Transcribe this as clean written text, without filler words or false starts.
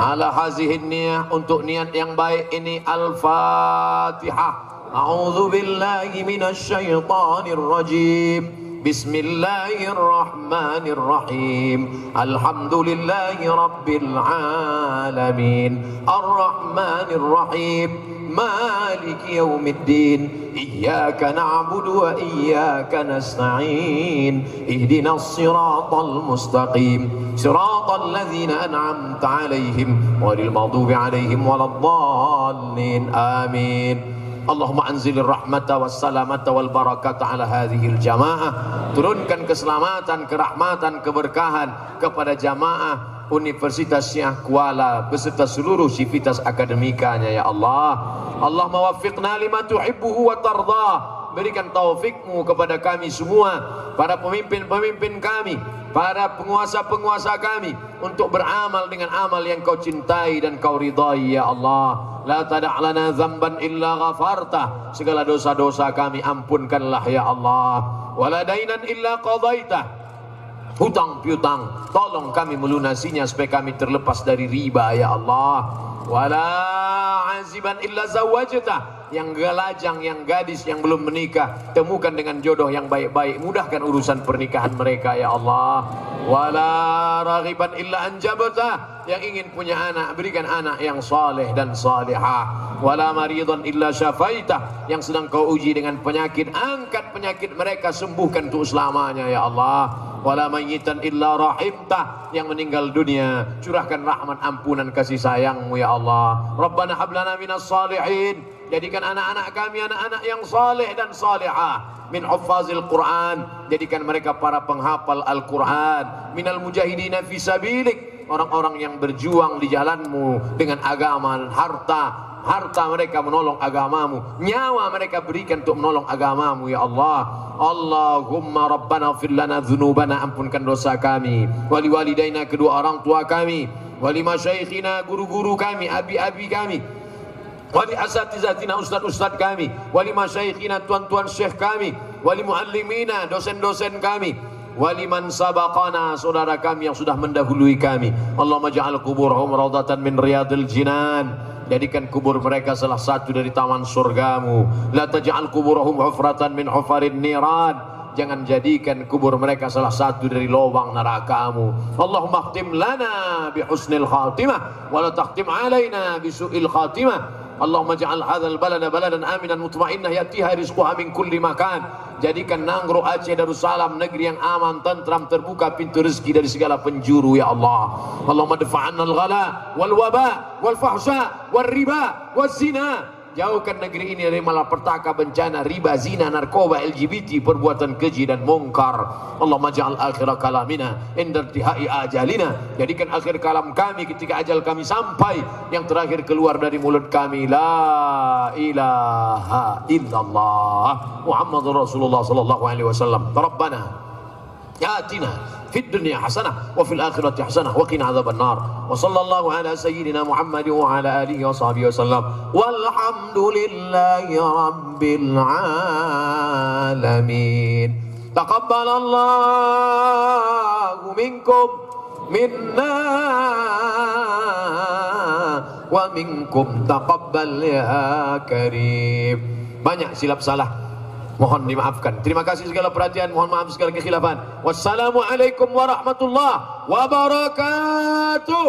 ala hazihin niyah, untuk niat yang baik ini. Al-Fatihah. A'udzu billahi minasyaitonir rajim. Bismillahirrahmanirrahim. Alhamdulillahi rabbil alamin. Ar-Rahmanir Rahim. Maliki yaumiddin. Iyyaka na'budu wa iyyaka nasta'in. Ihdinas siratal mustaqim. Siratal ladzina an'amta 'alaihim ghairil maghdubi 'alaihim waladdallin. Amin. Allahumma anzilir rahmata wassalamata wal barakata ala hadhil jamaah. Turunkan keselamatan, kerahmatan, keberkahan kepada jamaah Universitas Syiah Kuala beserta seluruh sivitas akademikanya ya Allah. Allahumma waffiqna lima tuhibbuhu wa tardah. Berikan taufikmu kepada kami semua, para pemimpin-pemimpin kami, para penguasa-penguasa kami, untuk beramal dengan amal yang kau cintai dan kau ridai ya Allah. La tada' lana dzamban illa ghafartah. Segala dosa-dosa kami ampunkanlah ya Allah. Wala dainan illa qadaitah. Hutang piutang tolong kami melunasinya supaya kami terlepas dari riba ya Allah. Wala aziban illa zawajtah. Yang galajang, yang gadis yang belum menikah, temukan dengan jodoh yang baik-baik, mudahkan urusan pernikahan mereka ya Allah. Wala raghiban illa anjabta. Yang ingin punya anak, berikan anak yang saleh dan salihah. Wala maridan illa syafaitah. Yang sedang kau uji dengan penyakit, angkat penyakit mereka, sembuhkan untuk selamanya ya Allah. Wala mayyitan illa rahimtah. Yang meninggal dunia, curahkan rahmat, ampunan, kasih sayangmu ya Allah. Rabbana hablana minas salihin. Jadikan anak-anak kami anak-anak yang saleh dan salihah. Min huffazil Quran. Jadikan mereka para penghafal Al-Quran. Minal mujahidina fi sabilik. Orang-orang yang berjuang di jalanmu dengan agama dan harta. Harta mereka menolong agamamu. Nyawa mereka berikan untuk menolong agamamu ya Allah. Allahumma rabbana ighfir lana dzunubana. Ampunkan dosa kami. Wali walidaina, kedua orang tua kami. Wali masyaikhina, guru-guru kami, abi-abi kami. Wali asatizatina, ustad-ustad kami. Wali masyaikhina, tuan-tuan syekh kami. Wali muallimina, dosen-dosen kami. Wali man sabaqana, saudara kami yang sudah mendahului kami. Allahumma ja'al kuburahum rawdatan min riyadil jinan. Jadikan kubur mereka salah satu dari taman surgamu. La taj'al kuburahum hufratan min hufarin niran. Jangan jadikan kubur mereka salah satu dari lubang nerakamu. Allahumma khtim lana bi husnil khatimah wa la takhtim alaina bi su'il khatimah. Allahumma ja'al hadzal balada baladan aminan mutmainnah yatiha rizquha min kulli makan. Jadikan Nanggro, Aceh, Darussalam negeri yang aman, tentram, terbuka pintu rezeki dari segala penjuru ya Allah. Allahumma dafa'anna al-ghala wal waba wal fahsya wal riba wal zina. Jauhkan negeri ini dari malapetaka, bencana, riba, zina, narkoba, LGBT, perbuatan keji dan mungkar. Allahumma ja'al akhir kalamina inda intihai ajalina. Jadikan akhir kalam kami ketika ajal kami sampai, yang terakhir keluar dari mulut kami, la ilaha illallah Muhammadur Rasulullah sallallahu alaihi wasallam. Rabbana atina fid dunya hasanah wa fil akhirati hasanah wa qina adzabannar. Wa sallallahu ala sayyidina Muhammad wa ala alihi wa sahbihi wasallam. Walhamdulillahi rabbil alamin. Taqabbalallahu minkum minna wa minkum taqabbal ya karim. Banyak silap salah, mohon dimaafkan. Terima kasih segala perhatian, mohon maaf segala kekhilafan. Wassalamualaikum warahmatullahi wabarakatuh.